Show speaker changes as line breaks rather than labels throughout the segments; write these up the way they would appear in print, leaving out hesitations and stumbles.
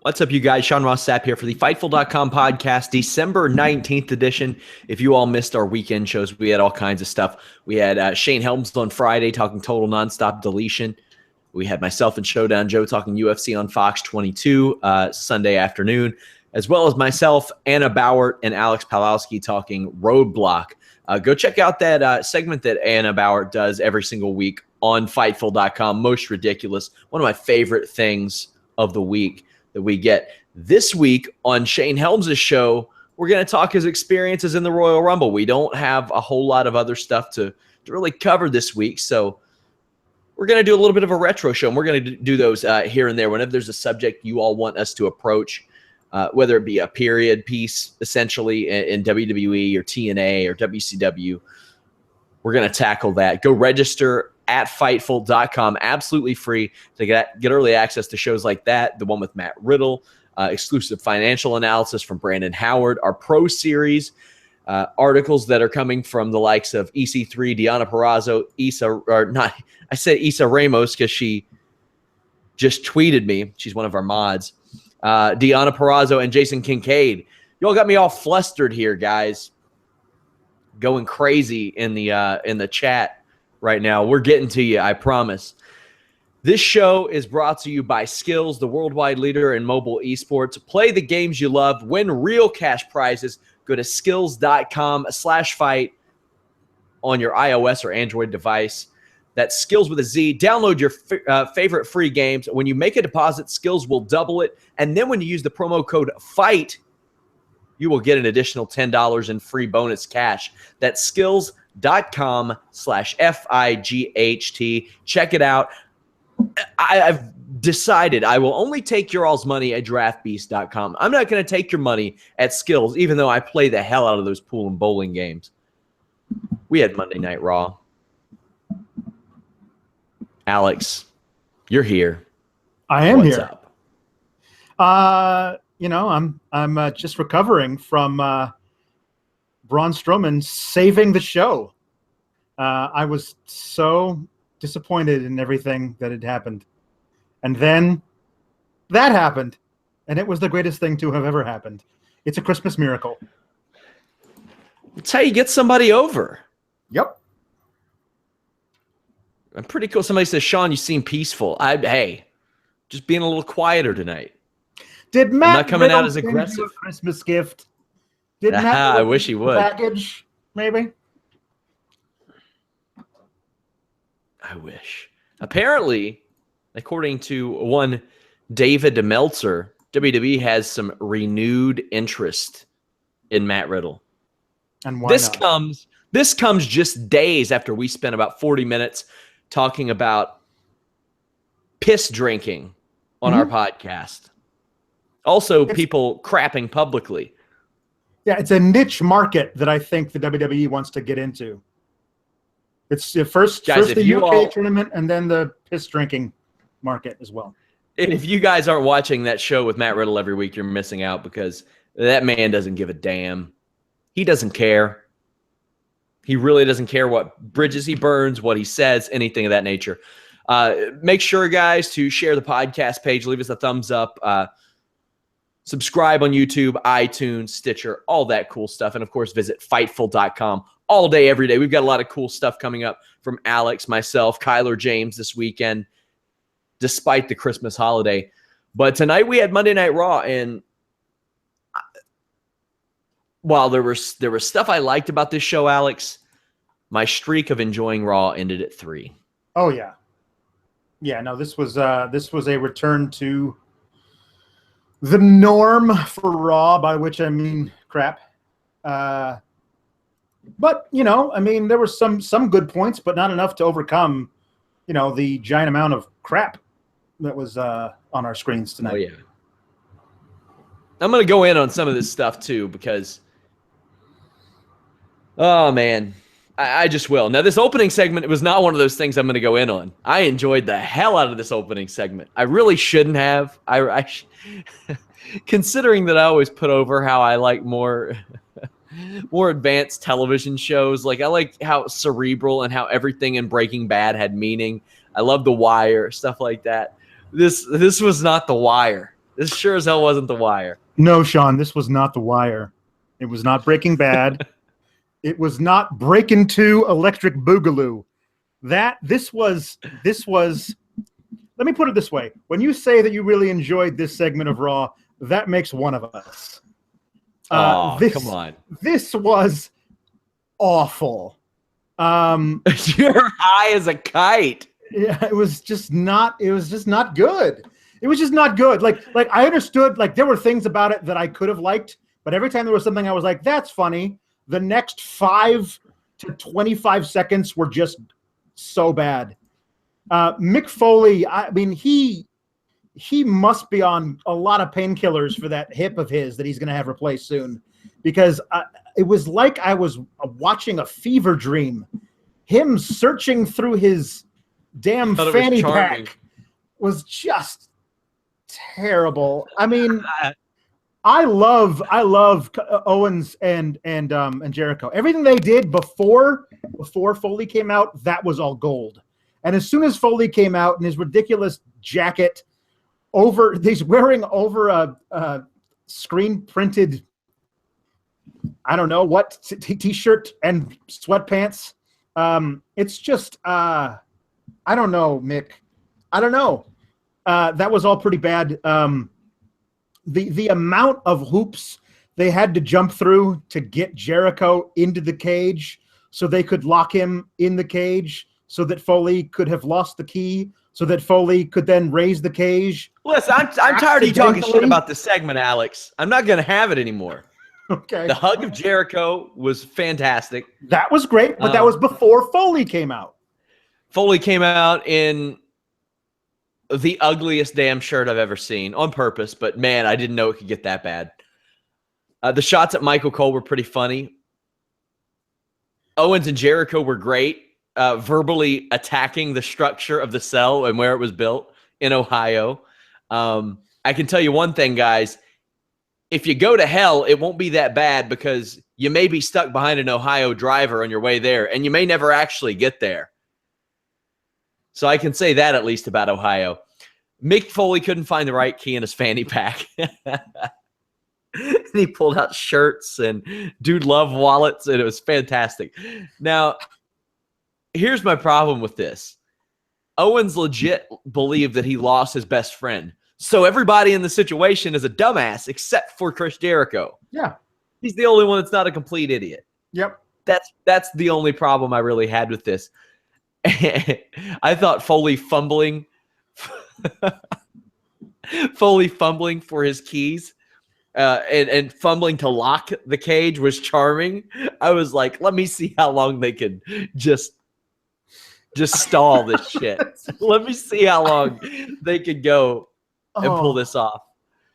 What's up, you guys? Sean Ross Sapp here for the Fightful.com podcast, December 19th edition. If you all missed our weekend shows, we had all kinds of stuff. We had Shane Helms on Friday talking total nonstop deletion. We had myself and Showdown Joe talking UFC on Fox 22 Sunday afternoon, as well as myself, Anna Bauer, and Alex Pawlowski talking Roadblock. Go check out that segment that Anna Bauer does every single week on Fightful.com. Most ridiculous. One of my favorite things of the week that we get. This week on Shane Helms' show, we're going to talk his experiences in the Royal Rumble. We don't have a whole lot of other stuff to really cover this week, so we're going to do a little bit of a retro show, and we're going to do those here and there whenever there's a subject you all want us to approach, whether it be a period piece, essentially, in WWE or TNA or WCW. We're going to tackle that. Go register at Fightful.com, absolutely free to get early access to shows like that, the one with Matt Riddle, exclusive financial analysis from Brandon Howard, our Pro Series, articles that are coming from the likes of EC3, Deonna Purrazzo, I said Issa Ramos because she just tweeted me. She's one of our mods. Deonna Purrazzo and Jason Kincaid. You all got me all flustered here, guys. Going crazy in the chat right now. We're getting to you, I promise. This show is brought to you by Skills, the worldwide leader in mobile esports. Play the games you love, win real cash prizes. Go to skills.com/fight on your iOS or Android device. That's Skills with a Z. Download your favorite free games. When you make a deposit, Skills will double it. And then when you use the promo code FIGHT, you will get an additional $10 in free bonus cash. That's skills.com/FIGHT. Check it out. I've decided I will only take your all's money at draftbeast.com. I'm not going to take your money at Skills, even though I play the hell out of those pool and bowling games. We had Monday Night Raw. Alex, you're here.
I am
What's
here.
Up?
I'm just recovering from Braun Strowman saving the show. I was so disappointed in everything that had happened. And then that happened. And it was the greatest thing to have ever happened. It's a Christmas miracle.
It's how you get somebody over.
Yep.
I'm pretty cool. Somebody says, Sean, you seem peaceful. Hey, just being a little quieter tonight.
Did Matt
I'm not coming
Riddle
out as
send
aggressive.
you a Christmas gift? Did Matt
I
Riddle
wish he would.
package, maybe?
I wish. Apparently, according to one David Meltzer, WWE has some renewed interest in Matt Riddle.
And why
This
not?
comes just days after we spent about 40 minutes talking about piss drinking on our podcast. Also, people crapping publicly.
Yeah, it's a niche market that I think the WWE wants to get into. It's first
Guys,
the UK tournament and then the piss drinking market as well.
And if you guys aren't watching that show with Matt Riddle every week, you're missing out because that man doesn't give a damn. He doesn't care. He really doesn't care what bridges he burns, what he says, anything of that nature. Make sure, guys, to share the podcast page. Leave us a thumbs up. Subscribe on YouTube, iTunes, Stitcher, all that cool stuff. And, of course, visit Fightful.com all day, every day. We've got a lot of cool stuff coming up from Alex, myself, Kyler James this weekend, despite the Christmas holiday. But tonight we had Monday Night Raw, and while there was stuff I liked about this show, Alex, my streak of enjoying Raw ended at 3.
Oh, yeah. Yeah, no, this was a return to the norm for Raw, by which I mean crap. But, there were some good points, but not enough to overcome, the giant amount of crap that was on our screens tonight.
Oh, yeah. I'm going to go in on some of this stuff, too, because, oh, man, I just will. Now, this opening segment was not one of those things I'm going to go in on. I enjoyed the hell out of this opening segment. I really shouldn't have. Considering that I always put over how I like more advanced television shows. Like, I like how cerebral and how everything in Breaking Bad had meaning. I love The Wire, stuff like that. This was not The Wire. This sure as hell wasn't The Wire.
No, Sean, this was not The Wire. It was not Breaking Bad. It was not Breaking 2 Electric Boogaloo. This was. Let me put it this way: when you say that you really enjoyed this segment of Raw, that makes one of us.
Come on!
This was awful.
You're high as a kite.
Yeah, it was just not. It was just not good. It was just not good. Like I understood. Like there were things about it that I could have liked, but every time there was something I was like, "That's funny." The next 5 to 25 seconds were just so bad. Mick Foley, I mean, he must be on a lot of painkillers for that hip of his that he's going to have replaced soon, because it was like I was watching a fever dream. Him searching through his damn fanny pack was just terrible. I mean, I love Owens and Jericho. Everything they did before Foley came out, that was all gold. And as soon as Foley came out in his ridiculous jacket, he's wearing over a screen printed, I don't know what, t-shirt and sweatpants. It's just, I don't know, Mick. I don't know. That was all pretty bad. The amount of hoops they had to jump through to get Jericho into the cage so they could lock him in the cage so that Foley could have lost the key, so that Foley could then raise the cage.
Listen, I'm tired of you talking shit about this segment, Alex. I'm not going to have it anymore.
Okay.
The hug of Jericho was fantastic.
That was great, but that was before Foley came out.
Foley came out in the ugliest damn shirt I've ever seen on purpose, but man, I didn't know it could get that bad. The shots at Michael Cole were pretty funny. Owens and Jericho were great, verbally attacking the structure of the cell and where it was built in Ohio. I can tell you one thing, guys. If you go to hell, it won't be that bad because you may be stuck behind an Ohio driver on your way there, and you may never actually get there. So I can say that at least about Ohio. Mick Foley couldn't find the right key in his fanny pack. And he pulled out shirts and Dude Love wallets, and it was fantastic. Now, here's my problem with this. Owens legit believed that he lost his best friend. So everybody in the situation is a dumbass except for Chris Jericho.
Yeah.
He's the only one that's not a complete idiot.
Yep.
That's the only problem I really had with this. I thought Foley fumbling for his keys and fumbling to lock the cage was charming. I was like, let me see how long they can just stall this shit. Let me see how long they could go and pull this off.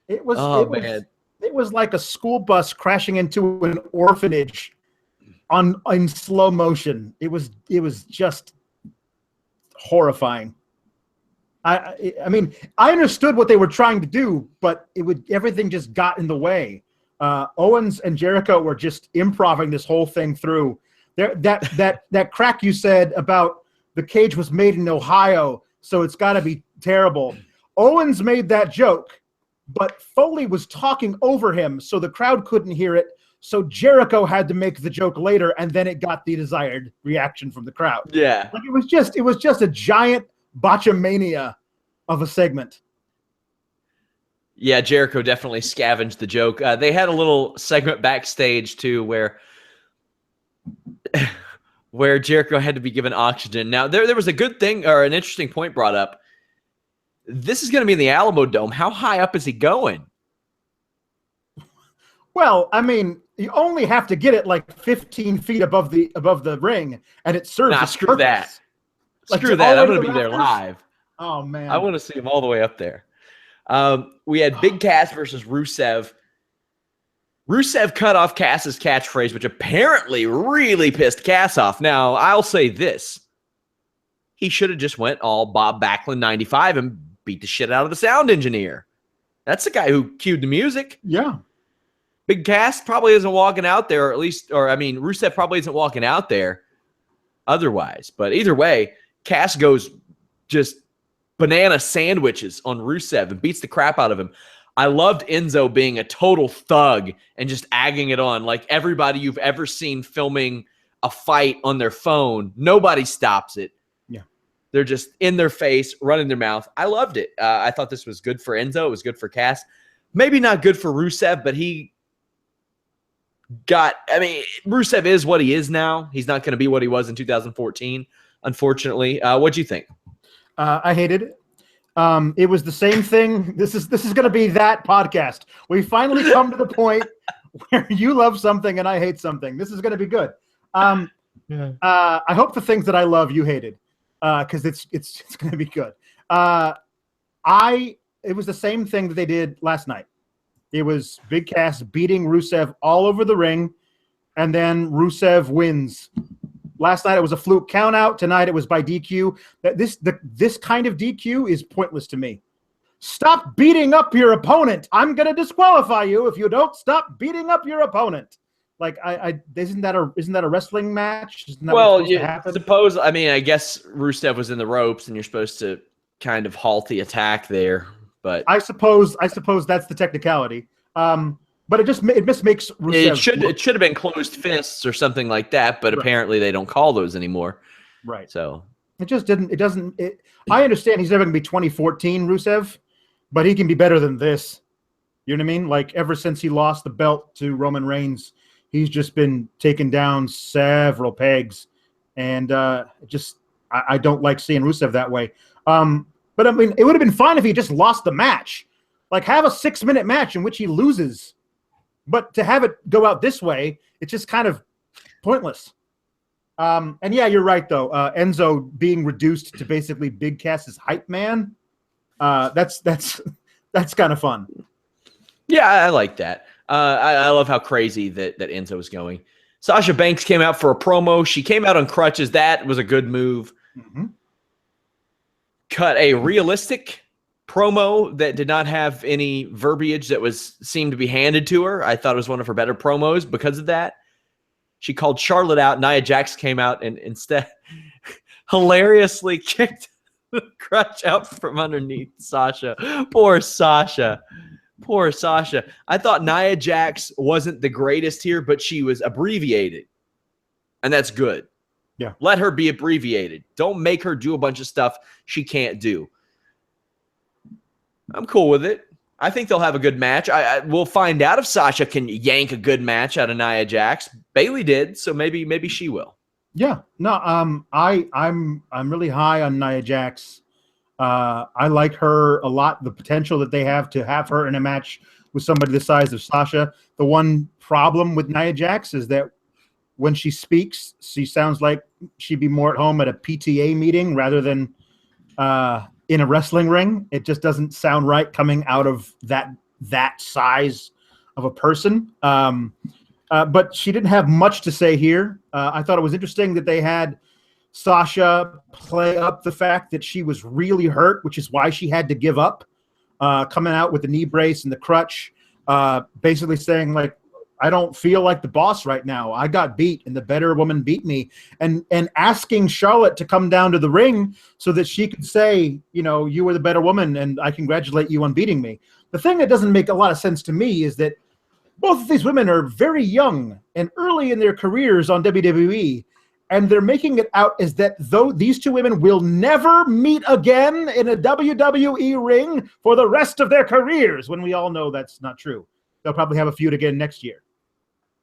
It was like a school bus crashing into an orphanage in slow motion. It was just horrifying. I mean, I understood what they were trying to do, but everything just got in the way. Owens and Jericho were just improvising this whole thing through. That crack you said about the cage was made in Ohio, so it's got to be terrible. Owens made that joke, but Foley was talking over him, so the crowd couldn't hear it. So Jericho had to make the joke later, and then it got the desired reaction from the crowd.
Yeah,
like it was just a giant botchamania of a segment.
Yeah, Jericho definitely scavenged the joke. They had a little segment backstage too, where Jericho had to be given oxygen. Now there was a good thing or an interesting point brought up. This is going to be in the Alamo Dome. How high up is he going?
Well, I mean, you only have to get it like 15 feet above the ring, and it serves.
Nah,
its
screw
purpose.
that.
Like,
Screw that. I'm going to be there live.
Oh man,
I want to see him all the way up there. We had Big Cass versus Rusev. Rusev cut off Cass's catchphrase, which apparently really pissed Cass off. Now, I'll say this. He should have just went all Bob Backlund 95 and beat the shit out of the sound engineer. That's the guy who cued the music.
Yeah.
Big Cass probably isn't walking out there, Rusev probably isn't walking out there otherwise. But either way, Cass goes just banana sandwiches on Rusev and beats the crap out of him. I loved Enzo being a total thug and just agging it on. Like everybody you've ever seen filming a fight on their phone, nobody stops it.
Yeah.
They're just in their face, running their mouth. I loved it. I thought this was good for Enzo. It was good for Cass. Maybe not good for Rusev, but Rusev is what he is now. He's not going to be what he was in 2014, unfortunately. What'd you think?
I hated it. It was the same thing. This is going to be that podcast. We finally come to the point where you love something and I hate something. This is going to be good. I hope the things that I love you hated, because it's going to be good. It was the same thing that they did last night. It was Big Cass beating Rusev all over the ring, and then Rusev wins. Last night it was a fluke count out. Tonight it was by DQ. This kind of DQ is pointless to me. Stop beating up your opponent. I'm going to disqualify you if you don't stop beating up your opponent. Like, isn't that a wrestling match?
Well, you suppose. I mean, I guess Rusev was in the ropes, and you're supposed to kind of halt the attack there. But
I suppose that's the technicality. But it just makes Rusev.
It should have been closed fists or something like that. But apparently they don't call those anymore.
Right.
So
it just didn't. It doesn't. I understand he's never going to be 2014 Rusev, but he can be better than this. You know what I mean? Like, ever since he lost the belt to Roman Reigns, he's just been taken down several pegs, and I don't like seeing Rusev that way. But I mean, it would have been fine if he just lost the match. Like, have a 6-minute match in which he loses. But to have it go out this way, it's just kind of pointless. And yeah, you're right, though. Enzo being reduced to basically Big Cass's hype man, that's kind of fun.
Yeah, I like that. I love how crazy that Enzo was going. Sasha Banks came out for a promo. She came out on crutches. That was a good move.
Mm-hmm.
Cut a realistic promo that did not have any verbiage that seemed to be handed to her. I thought it was one of her better promos because of that. She called Charlotte out. Nia Jax came out and instead hilariously kicked the crutch out from underneath Sasha. Poor Sasha. Poor Sasha. I thought Nia Jax wasn't the greatest here, but she was abbreviated. And that's good.
Yeah.
Let her be abbreviated. Don't make her do a bunch of stuff she can't do. I'm cool with it. I think they'll have a good match. We'll find out if Sasha can yank a good match out of Nia Jax. Bayley did, so maybe she will.
Yeah. No, I'm really high on Nia Jax. I like her a lot. The potential that they have to have her in a match with somebody the size of Sasha. The one problem with Nia Jax is that when she speaks, she sounds like she'd be more at home at a PTA meeting rather than in a wrestling ring. It just doesn't sound right coming out of that size of a person. But she didn't have much to say here. I thought it was interesting that they had Sasha play up the fact that she was really hurt, which is why she had to give up, coming out with the knee brace and the crutch, basically saying, like, I don't feel like the boss right now. I got beat and the better woman beat me, and asking Charlotte to come down to the ring so that she could say, you know, you were the better woman and I congratulate you on beating me. The thing that doesn't make a lot of sense to me is that both of these women are very young and early in their careers on WWE, and they're making it out as that though these two women will never meet again in a WWE ring for the rest of their careers, when we all know that's not true. They'll probably have a feud again next year.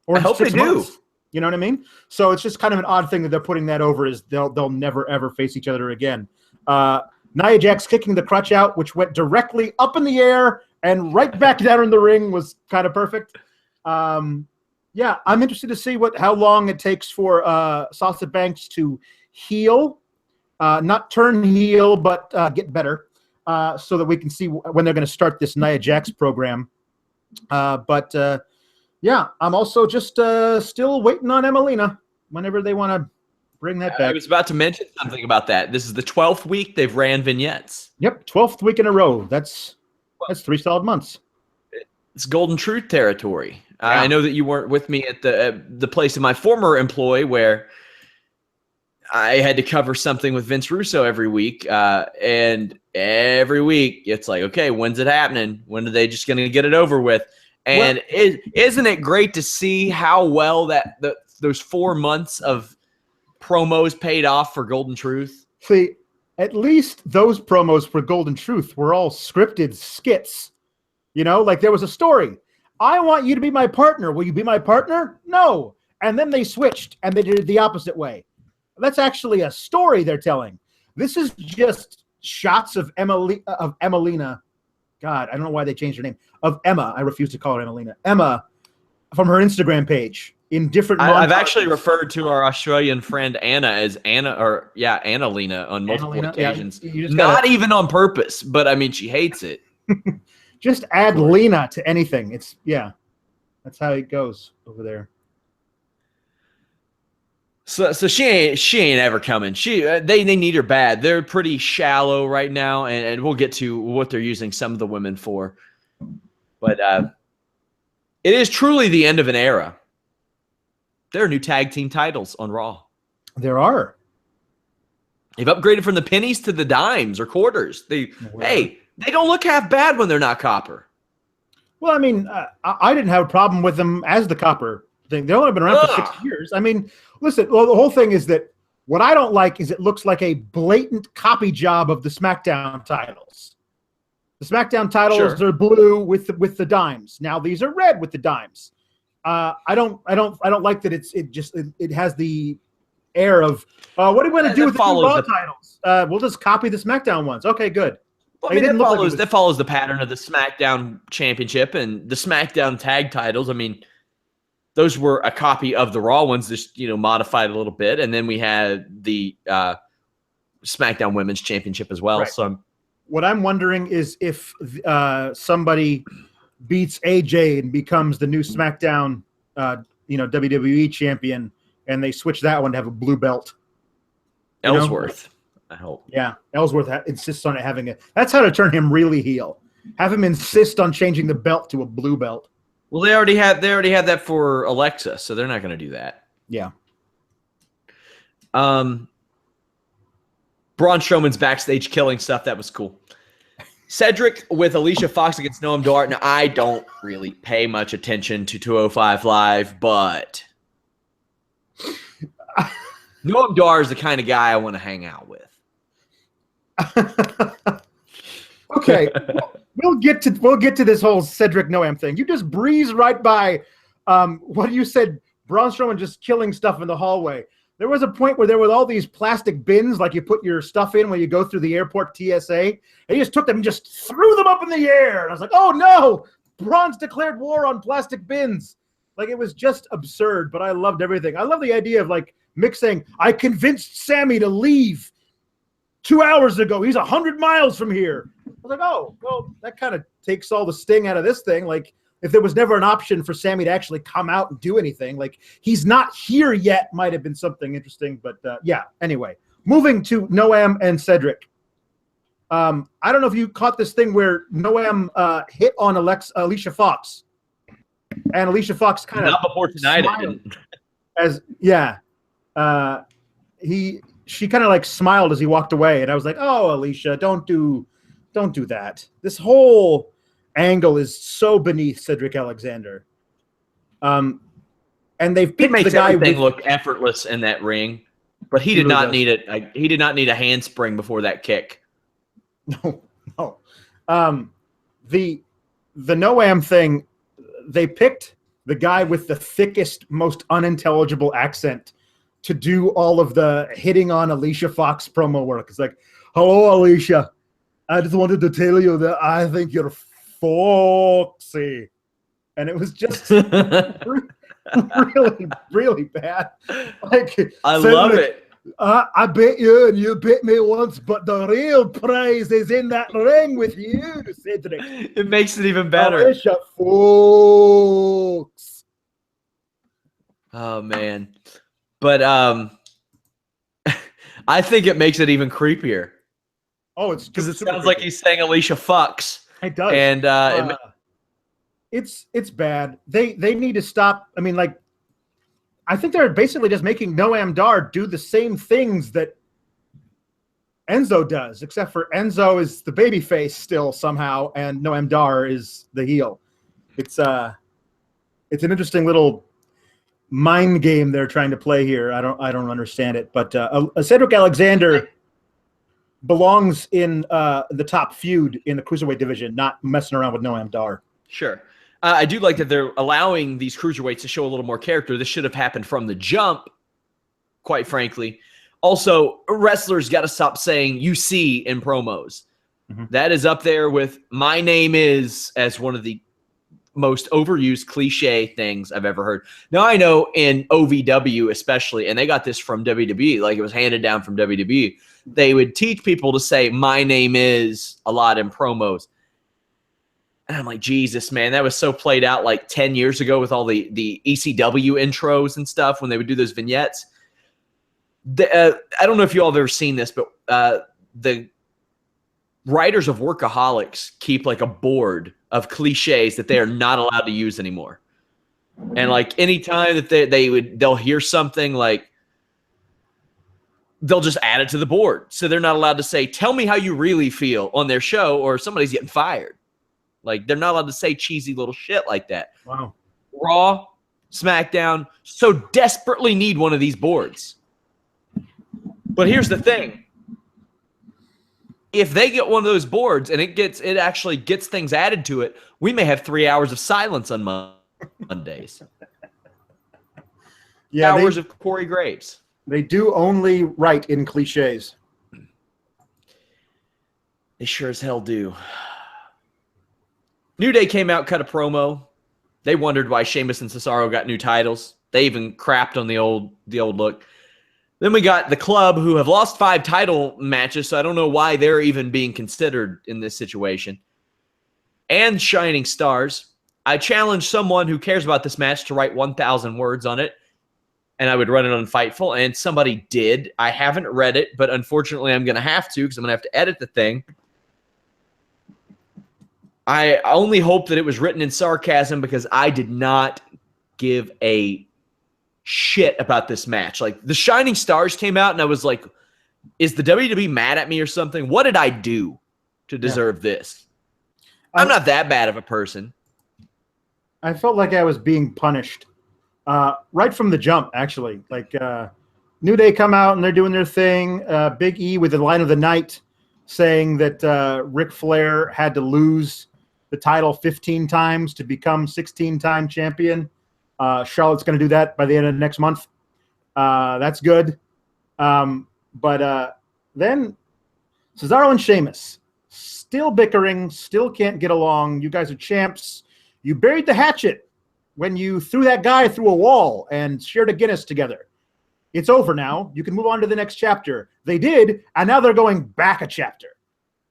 Or
I hope they do.
You know what I mean? So it's just kind of an odd thing that they're putting that over, is they'll never, ever face each other again. Nia Jax kicking the crutch out, which went directly up in the air and right back down in the ring, was kind of perfect. Yeah, I'm interested to see how long it takes for Sasha Banks to heal, not turn heel, but get better, so that we can see when they're going to start this Nia Jax program. Yeah, I'm also just still waiting on Emelina whenever they want to bring that back.
I was about to mention something about that. This is the 12th week they've ran vignettes.
Yep, 12th week in a row. That's 3 solid months.
It's Golden Truth territory. Yeah. I know that you weren't with me at the place of my former employ where I had to cover something with Vince Russo every week, and every week it's like, okay, when's it happening? When are they just going to get it over with? And isn't it great to see how well those 4 months of promos paid off for Golden Truth?
See, at least those promos for Golden Truth were all scripted skits. Like there was a story. I want you to be my partner. Will you be my partner? No. And then they switched and they did it the opposite way. That's actually a story they're telling. This is just shots of Emelina. God, I don't know why they changed her name. Of Emma. I refuse to call her Emelina. Emma from her Instagram page in different
I've actually referred to our Australian friend Anna as Annalena on multiple occasions.
Yeah,
not even on purpose, but I mean, she hates it.
Just add Lena to anything. That's how it goes over there.
So she ain't ever coming. They need her bad. They're pretty shallow right now, and we'll get to what they're using some of the women for. But it is truly the end of an era. There are new tag team titles on Raw.
There are.
They've upgraded from the pennies to the dimes or quarters. They don't look half bad when they're not copper.
Well, I mean, I didn't have a problem with them as the copper thing. They've only been around for 6 years. I mean, listen, well, the whole thing is that what I don't like is it looks like a blatant copy job of the SmackDown titles. The SmackDown titles are blue with the dimes. Now these are red with the dimes. I don't like that. It has the air of what are we going to do with the Raw titles? We'll just copy the SmackDown ones. Okay, good.
Well, I mean, that follows the pattern of the SmackDown Championship and the SmackDown Tag titles. I mean, those were a copy of the Raw ones, just modified a little bit, and then we had the SmackDown Women's Championship as well. Right. So,
what I'm wondering is if somebody beats AJ and becomes the new SmackDown, WWE champion, and they switch that one to have a blue belt.
Ellsworth. I hope.
Yeah, Ellsworth insists on it having it. That's how to turn him really heel. Have him insist on changing the belt to a blue belt.
Well, they already had that for Alexa, so they're not going to do that.
Yeah.
Braun Strowman's backstage killing stuff, that was cool. Cedric with Alicia Fox against Noam Dar. Now, I don't really pay much attention to 205 Live, but Noam Dar is the kind of guy I want to hang out with.
Okay, we'll get to this whole Cedric Noam thing. You just breeze right by what you said. Braun Strowman just killing stuff in the hallway. There was a point where there were all these plastic bins, like you put your stuff in when you go through the airport TSA. And he just took them and just threw them up in the air. And I was like, oh no, Braun's declared war on plastic bins. Like, it was just absurd, but I loved everything. I love the idea of like Mick saying, I convinced Sammy to leave 2 hours ago. He's 100 miles from here. I was like, oh, well, that kind of takes all the sting out of this thing. Like, if there was never an option for Sammy to actually come out and do anything, like he's not here yet, might have been something interesting. But yeah, anyway, moving to Noam and Cedric. I don't know if you caught this thing where Noam hit on Alicia Fox. And Alicia Fox kind of
not before tonight.
She kind of like smiled as he walked away, and I was like, "Oh, Alicia, don't do that." This whole angle is so beneath Cedric Alexander. And they've picked the guy.
Everything look effortless in that ring, but he did not need it. He did not need a handspring before that kick.
No. The Noam thing. They picked the guy with the thickest, most unintelligible accent to do all of the hitting on Alicia Fox promo work. It's like, hello, Alicia. I just wanted to tell you that I think you're foxy. And it was just really, really bad. Like,
I love it.
I bet you, and you bet me once, but the real prize is in that ring with you, Cedric.
It makes it even better.
Alicia Fox.
Oh man, but I think it makes it even creepier.
Oh, it's
because it sounds like he's saying Alicia Fox.
It does,
and
it's bad. They need to stop. I mean, like, I think they're basically just making Noam Dar do the same things that Enzo does, except for Enzo is the baby face still somehow, and Noam Dar is the heel. It's an interesting little mind game they're trying to play here. I don't understand it, but Cedric Alexander belongs in the top feud in the cruiserweight division, not messing around with Noam Dar.
Sure. I do like that they're allowing these cruiserweights to show a little more character. This should have happened from the jump, quite frankly. Also, wrestlers got to stop saying "you see" in promos. Mm-hmm. That is up there with "my name is" as one of the most overused cliche things I've ever heard. Now, I know in OVW especially, and they got this from WWE, like it was handed down from WWE, they would teach people to say "my name is" a lot in promos. And I'm like, Jesus, man, that was so played out like 10 years ago with all the ECW intros and stuff when they would do those vignettes. I don't know if you all have ever seen this, but the writers of Workaholics keep like a board of cliches that they are not allowed to use anymore. And like anytime that they'll hear something, like they'll just add it to the board. So they're not allowed to say, "tell me how you really feel" on their show, or somebody's getting fired. Like they're not allowed to say cheesy little shit like that.
Wow.
Raw, SmackDown so desperately need one of these boards. But here's the thing. If they get one of those boards and it actually gets things added to it, we may have 3 hours of silence on Mondays.
Yeah,
hours of Corey Graves.
They do only write in cliches.
They sure as hell do. New Day came out, cut a promo. They wondered why Sheamus and Cesaro got new titles. They even crapped on the old look. Then we got the Club, who have lost 5 title matches, so I don't know why they're even being considered in this situation. And Shining Stars. I challenged someone who cares about this match to write 1,000 words on it, and I would run it on Fightful, and somebody did. I haven't read it, but unfortunately I'm going to have to because I'm going to have to edit the thing. I only hope that it was written in sarcasm because I did not give a shit about this match. Like, the Shining Stars came out and I was like, is the WWE mad at me or something? What did I do to deserve this? I'm not that bad of a person.
I felt like I was being punished right from the jump, actually. Like, New Day come out and they're doing their thing. Big E with the line of the night saying that Ric Flair had to lose the title 15 times to become 16-time champion. Charlotte's going to do that by the end of next month. That's good. But then Cesaro and Sheamus still bickering, still can't get along. You guys are champs. You buried the hatchet when you threw that guy through a wall and shared a Guinness together. It's over now. You can move on to the next chapter. They did, and now they're going back a chapter.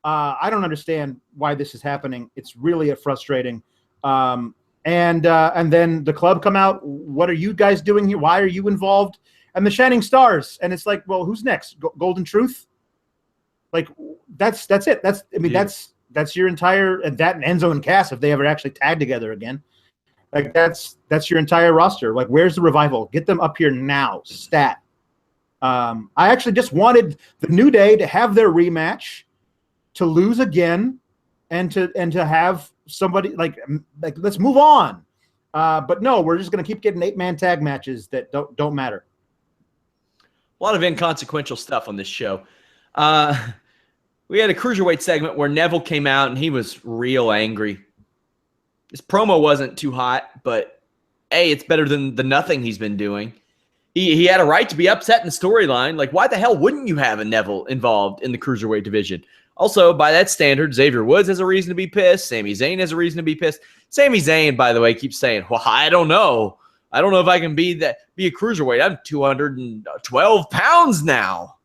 I don't understand why this is happening. It's really frustrating. And then the Club come out. What are you guys doing here? Why are you involved? And the Shining Stars. And it's like, well, who's next? Golden Truth? Like, that's it. That's your entire, and that and Enzo and Cass, if they ever actually tag together again. Like, that's your entire roster. Like, where's the Revival? Get them up here now. Stat. I actually just wanted the New Day to have their rematch, to lose again, and to have somebody like let's move on. But no, we're just going to keep getting 8-man tag matches that don't matter.
A lot of inconsequential stuff on this show. We had a cruiserweight segment where Neville came out and he was real angry. His promo wasn't too hot, but hey, it's better than the nothing he's been doing. He had a right to be upset in the storyline. Like, why the hell wouldn't you have a Neville involved in the cruiserweight division? Also, by that standard, Xavier Woods has a reason to be pissed. Sami Zayn has a reason to be pissed. Sami Zayn, by the way, keeps saying, well, I don't know. I don't know if I can be a cruiserweight. I'm 212 pounds now.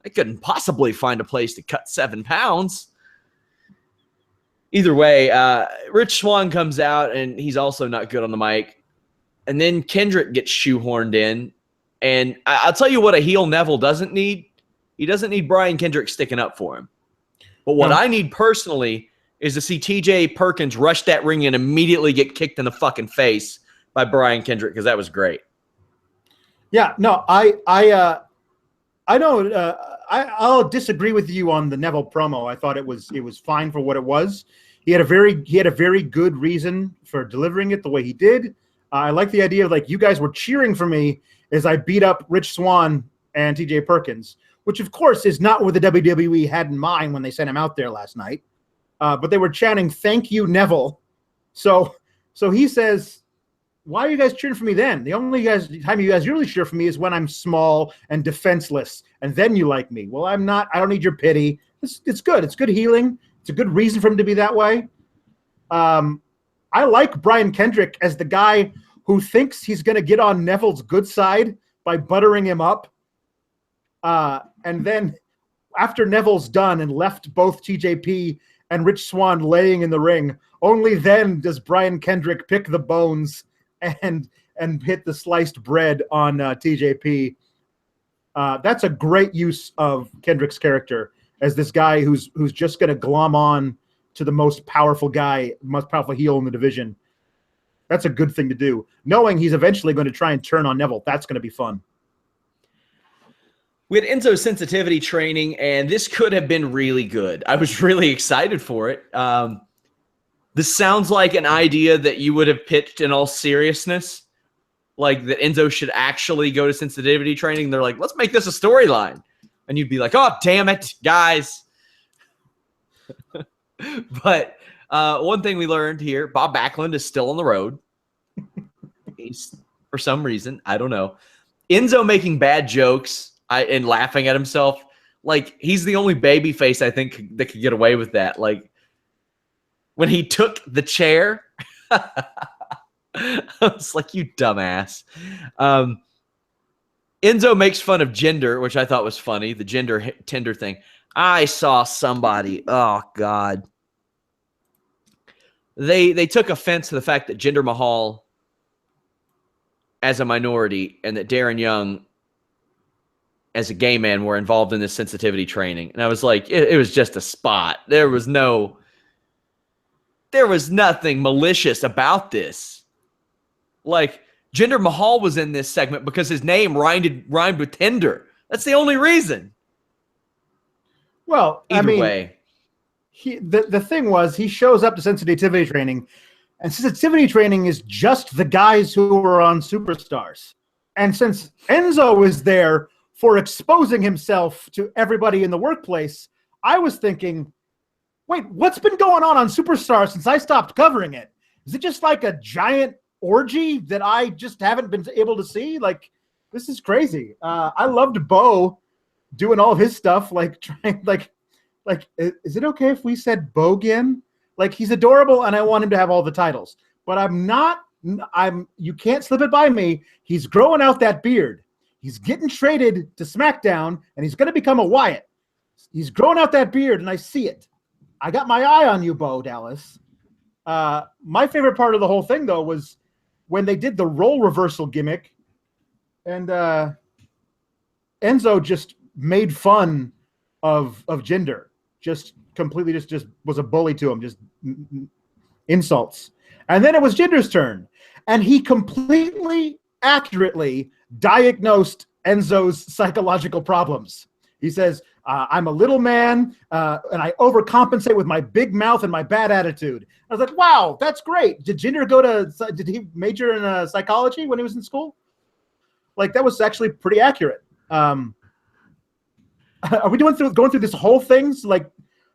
I couldn't possibly find a place to cut 7 pounds. Either way, Rich Swann comes out, and he's also not good on the mic. And then Kendrick gets shoehorned in. And I'll tell you what a heel Neville doesn't need. He doesn't need Brian Kendrick sticking up for him. But what I need personally is to see TJ Perkins rush that ring and immediately get kicked in the fucking face by Brian Kendrick, because that was great.
Yeah, no, I know I'll disagree with you on the Neville promo. I thought it was fine for what it was. He had a very good reason for delivering it the way he did. I like the idea of like you guys were cheering for me as I beat up Rich Swann and T.J. Perkins, which of course is not what the WWE had in mind when they sent him out there last night. But they were chanting, "Thank you, Neville." So he says, "Why are you guys cheering for me then? The only time you guys really cheer for me is when I'm small and defenseless, and then you like me." Well, I'm not. I don't need your pity. It's good. It's good healing. It's a good reason for him to be that way. I like Brian Kendrick as the guy who thinks he's going to get on Neville's good side by buttering him up. And then after Neville's done and left both TJP and Rich Swann laying in the ring, only then does Brian Kendrick pick the bones and hit the sliced bread on TJP. That's a great use of Kendrick's character as this guy who's just going to glom on to the most powerful heel in the division. That's a good thing to do. Knowing he's eventually going to try and turn on Neville, that's going to be fun.
We had Enzo's sensitivity training, and this could have been really good. I was really excited for it. This sounds like an idea that you would have pitched in all seriousness, like that Enzo should actually go to sensitivity training. They're like, let's make this a storyline. And you'd be like, oh, damn it, guys. But one thing we learned here, Bob Backlund is still on the road. He's, for some reason, I don't know. Enzo making bad jokes and laughing at himself. Like, he's the only baby face, I think, that could get away with that. Like, when he took the chair, I was like, you dumbass. Enzo makes fun of gender, which I thought was funny, the gender tender thing. I saw somebody, oh, God. They took offense to the fact that Jinder Mahal as a minority and that Darren Young as a gay man were involved in this sensitivity training. And I was like, it was just a spot. There was nothing malicious about this. Like, Jinder Mahal was in this segment because his name rhymed with tender. That's the only reason.
Well,
Either way.
The thing was, he shows up to sensitivity training, and sensitivity training is just the guys who were on Superstars. And since Enzo is there for exposing himself to everybody in the workplace, I was thinking, wait, what's been going on Superstars since I stopped covering it? Is it just like a giant orgy that I just haven't been able to see? Like, this is crazy. I loved Bo doing all of his stuff, like trying, like, is it okay if we said Bogan? Like, he's adorable, and I want him to have all the titles. But you can't slip it by me. He's growing out that beard. He's getting traded to SmackDown, and he's going to become a Wyatt. He's growing out that beard, and I see it. I got my eye on you, Bo Dallas. My favorite part of the whole thing, though, was when they did the role reversal gimmick, and Enzo just made fun of Jinder. Just completely just was a bully to him, just insults. And then it was Jinder's turn, and he completely accurately diagnosed Enzo's psychological problems. He says, I'm a little man, and I overcompensate with my big mouth and my bad attitude. I was like, wow, that's great. Did Jinder did he major in psychology when he was in school? Like, that was actually pretty accurate. Are we going through this whole thing? Like,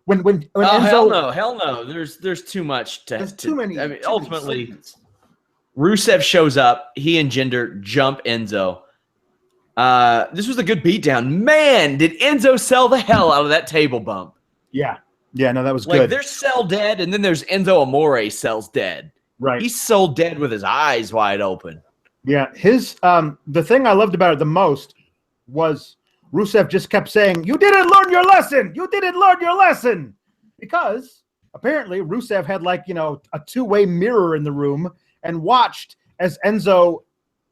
when Enzo,
hell no. There's too much
there's too many.
I mean, ultimately, Rusev shows up. He and Jinder jump Enzo. This was a good beatdown. Man, did Enzo sell the hell out of that table bump?
Yeah, no, that was
like,
good.
There's Sell Dead, and then there's Enzo Amore sells dead.
Right,
he's sold dead with his eyes wide open.
Yeah, his the thing I loved about it the most was Rusev just kept saying, "You didn't learn your lesson. You didn't learn your lesson," because apparently Rusev had, like, a two-way mirror in the room and watched as Enzo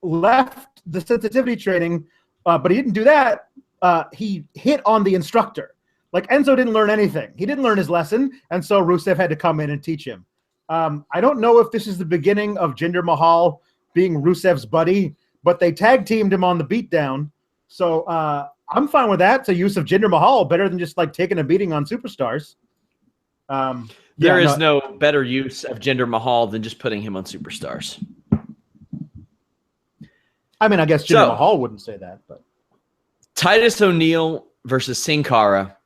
left the sensitivity training, but he didn't do that. He hit on the instructor. Like, Enzo didn't learn anything. He didn't learn his lesson, and so Rusev had to come in and teach him. I don't know if this is the beginning of Jinder Mahal being Rusev's buddy, but they tag teamed him on the beatdown. So I'm fine with that. It's a use of Jinder Mahal, better than just like taking a beating on superstars.
There is no better use of Jinder Mahal than just putting him on superstars.
I mean, I guess Jinder Mahal wouldn't say that, but
Titus O'Neil versus Sin Cara.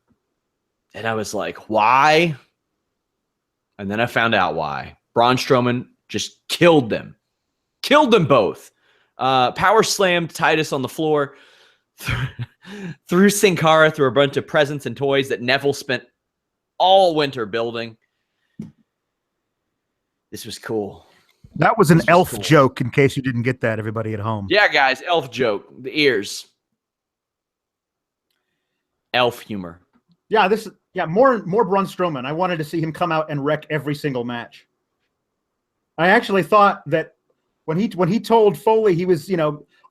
And I was like, why? And then I found out why. Braun Strowman just killed them. Killed them both. Power slammed Titus on the floor. Threw Sin Cara through a bunch of presents and toys that Neville spent all winter building. This was cool.
That was an elf joke, in case you didn't get that, everybody at home.
Yeah, guys, elf joke. The ears. Elf humor.
Yeah, more Braun Strowman. I wanted to see him come out and wreck every single match. I actually thought that when he told Foley he was,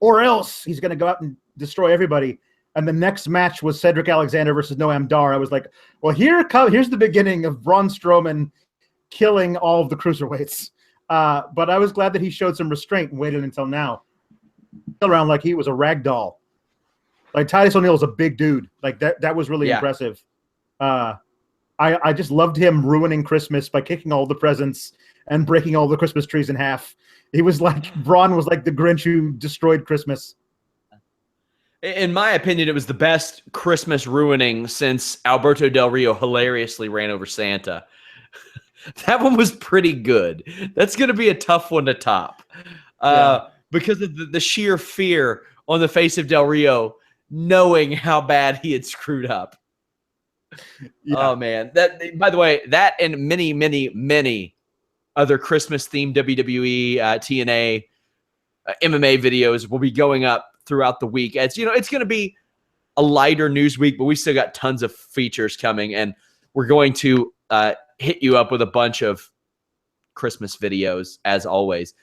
or else he's going to go out and destroy everybody, and the next match was Cedric Alexander versus Noam Dar, I was like, well, here's the beginning of Braun Strowman killing all of the cruiserweights. But I was glad that he showed some restraint and waited until now. Around like he was a rag doll. Like Titus O'Neil is a big dude. Like that was really impressive. I just loved him ruining Christmas by kicking all the presents and breaking all the Christmas trees in half. He was like Braun was like the Grinch who destroyed Christmas.
In my opinion, it was the best Christmas ruining since Alberto Del Rio hilariously ran over Santa. That one was pretty good. That's going to be a tough one to top because of the sheer fear on the face of Del Rio, knowing how bad he had screwed up. Yeah. Oh, man. That, by the way, that and many, many, many other Christmas-themed WWE, TNA, MMA videos will be going up throughout the week. It's going to be a lighter news week, but we still got tons of features coming, and we're going to hit you up with a bunch of Christmas videos, as always.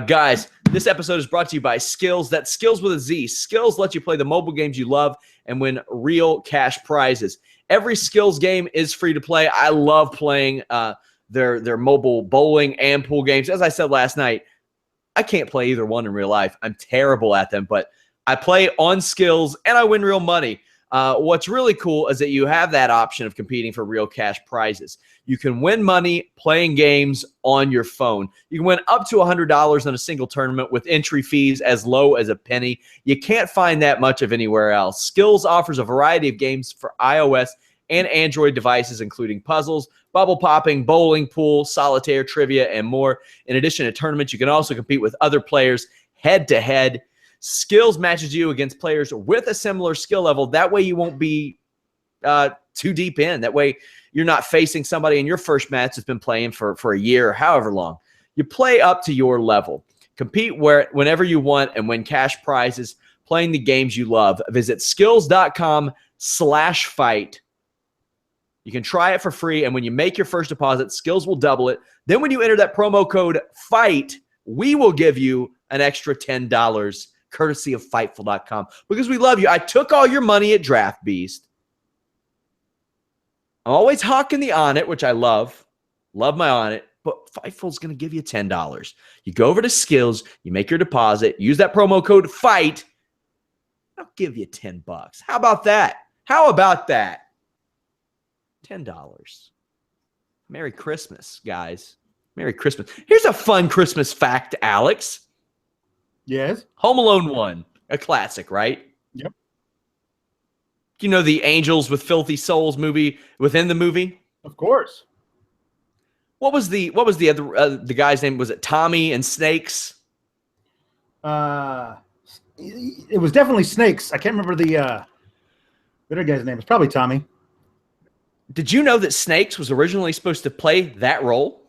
Guys, this episode is brought to you by Skills. That's Skills with a Z. Skills lets you play the mobile games you love and win real cash prizes. Every Skills game is free to play. I love playing their mobile bowling and pool games. As I said last night, I can't play either one in real life. I'm terrible at them, but I play on Skills and I win real money. What's really cool is that you have that option of competing for real cash prizes. You can win money playing games on your phone. You can win up to $100 in a single tournament with entry fees as low as a penny. You can't find that much of anywhere else. Skills offers a variety of games for iOS and Android devices, including puzzles, bubble popping, bowling, pool, solitaire, trivia, and more. In addition to tournaments, you can also compete with other players head-to-head. Skills matches you against players with a similar skill level. That way you won't be too deep in. That way you're not facing somebody in your first match that's been playing for a year or however long. You play up to your level. Compete whenever you want and win cash prizes playing the games you love. Visit skills.com/fight. You can try it for free, and when you make your first deposit, Skills will double it. Then when you enter that promo code FIGHT, we will give you an extra $10 courtesy of Fightful.com because we love you. I took all your money at Draft Beast. I'm always hawking the On It, which I love. Love my On It. But Fightful's going to give you $10. You go over to Skills, you make your deposit, use that promo code FIGHT. I'll give you $10. How about that? How about that? $10. Merry Christmas, guys. Merry Christmas. Here's a fun Christmas fact, Alex.
Yes.
Home Alone 1, a classic, right?
Yep.
You know the Angels with Filthy Souls movie within the movie?
Of course.
What was the other the guy's name? Was it Tommy and Snakes?
It was definitely Snakes. I can't remember the other guy's name. It's probably Tommy.
Did you know that Snakes was originally supposed to play that role?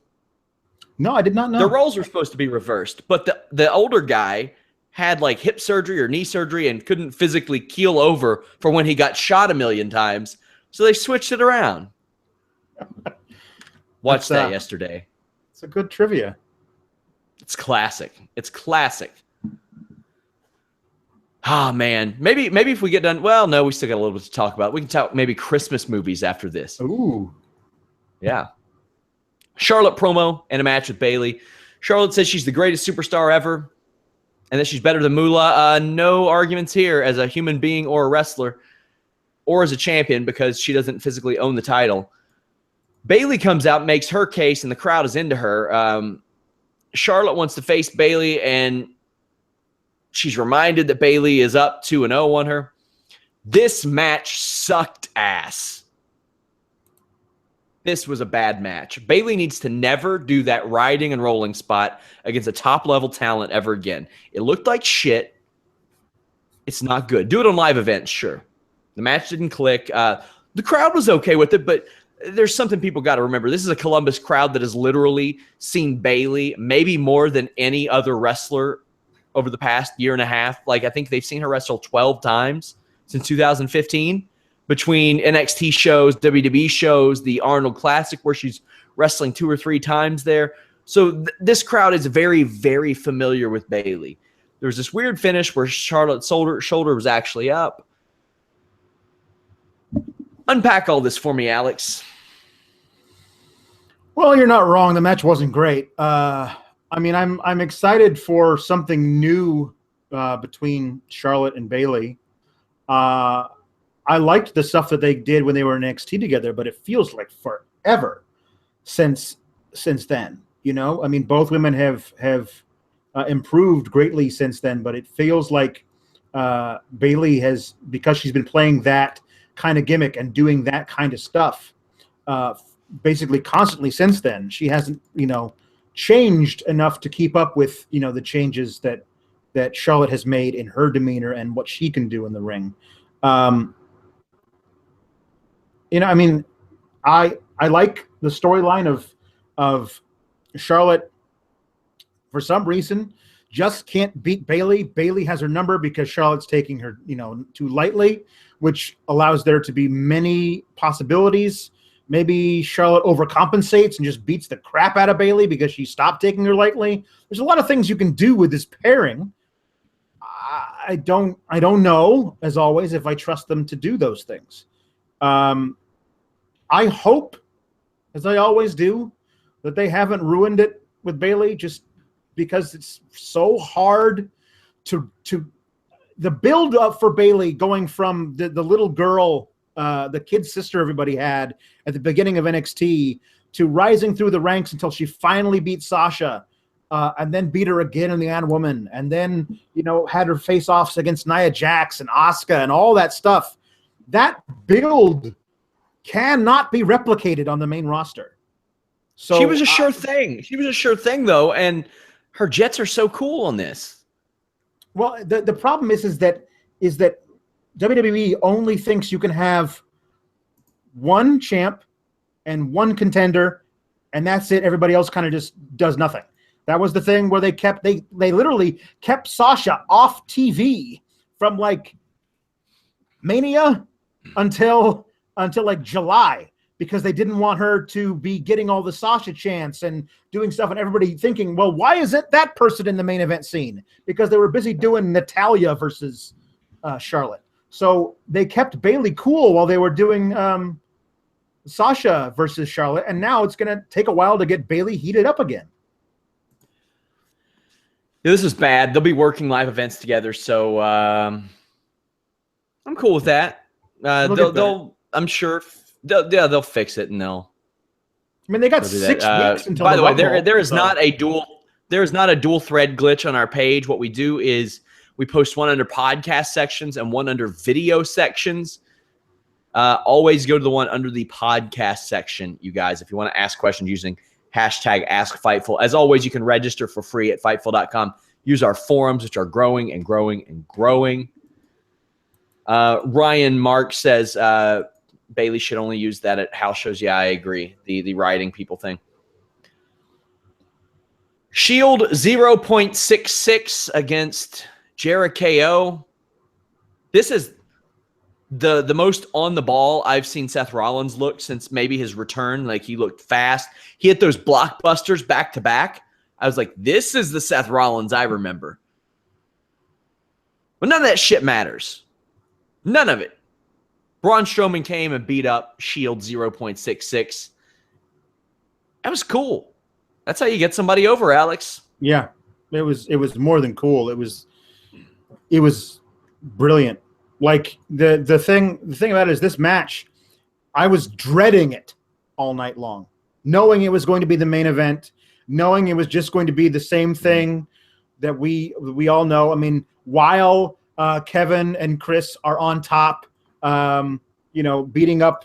No, I did not know.
The roles were supposed to be reversed, but the older guy had like hip surgery or knee surgery and couldn't physically keel over for when he got shot a million times. So they switched it around. Watched that yesterday.
It's a good trivia.
It's classic. It's classic. Ah, man. Maybe if we get done. Well, no, we still got a little bit to talk about. We can talk maybe Christmas movies after this.
Ooh.
Yeah. Charlotte promo and a match with Bayley. Charlotte says she's the greatest superstar ever. and that she's better than Moolah. No arguments here as a human being or a wrestler or as a champion because she doesn't physically own the title. Bayley comes out, makes her case, and the crowd is into her. Charlotte wants to face Bayley, and she's reminded that Bayley is up 2-0 on her. This match sucked ass. This was a bad match. Bayley needs to never do that riding and rolling spot against a top-level talent ever again. It looked like shit. It's not good. Do it on live events, sure. The match didn't click. The crowd was okay with it, but there's something people got to remember. This is a Columbus crowd that has literally seen Bayley maybe more than any other wrestler over the past year and a half. Like, I think they've seen her wrestle 12 times since 2015 between NXT shows, WWE shows, the Arnold Classic where she's wrestling 2 or 3 times there. So this crowd is very, very familiar with Bayley. There was this weird finish where Charlotte's shoulder was actually up. Unpack all this for me, Alex.
Well, you're not wrong. The match wasn't great. I mean, I'm excited for something new between Charlotte and Bayley. I liked the stuff that they did when they were in NXT together, but it feels like forever since then. You know, I mean, both women have improved greatly since then, but it feels like Bayley has, because she's been playing that kind of gimmick and doing that kind of stuff basically constantly since then. She hasn't, changed enough to keep up with, the changes that Charlotte has made in her demeanor and what she can do in the ring. I mean, I like the storyline of Charlotte for some reason just can't beat Bayley. Bayley has her number because Charlotte's taking her, too lightly, which allows there to be many possibilities. Maybe Charlotte overcompensates and just beats the crap out of Bayley because she stopped taking her lightly. There's a lot of things you can do with this pairing. I don't know, as always, if I trust them to do those things. I hope, as I always do, that they haven't ruined it with Bayley just because it's so hard to the build up for Bayley going from the little girl, the kid sister everybody had at the beginning of NXT to rising through the ranks until she finally beat Sasha, and then beat her again in the Iron Woman, and then, had her face-offs against Nia Jax and Asuka and all that stuff. That build cannot be replicated on the main roster. So
she was a sure thing. She was a sure thing, though, and her jets are so cool on this.
Well, the problem is that WWE only thinks you can have one champ and one contender, and that's it. Everybody else kind of just does nothing. That was the thing where they literally kept Sasha off TV from like Mania until like July, because they didn't want her to be getting all the Sasha chants and doing stuff, and everybody thinking, well, why isn't that person in the main event scene? Because they were busy doing Natalya versus Charlotte. So they kept Bayley cool while they were doing Sasha versus Charlotte, and now it's going to take a while to get Bayley heated up again.
Yeah, this is bad. They'll be working live events together, so I'm cool with that. I'm sure they'll fix it, and they'll.
I mean, they got 6 weeks until.
By the way, there is not a dual thread glitch on our page. What we do is we post one under podcast sections and one under video sections. Always go to the one under the podcast section, you guys, if you want to ask questions using #AskFightful. As always, you can register for free at Fightful.com. Use our forums, which are growing and growing and growing. Ryan Mark says Bayley should only use that at house shows. Yeah, I agree. The riding people thing. Shield 0.66 against Jericho. This is the most on the ball I've seen Seth Rollins look since maybe his return. Like, he looked fast. He hit those blockbusters back to back. I was like, this is the Seth Rollins I remember. But none of that shit matters. None of it. Braun Strowman came and beat up Shield 0.66. That was cool. That's how you get somebody over, Alex.
Yeah. It was more than cool. It was brilliant. Like the thing about it is this match, I was dreading it all night long, knowing it was going to be the main event, knowing it was just going to be the same thing that we all know. I mean, while Kevin and Chris are on top, beating up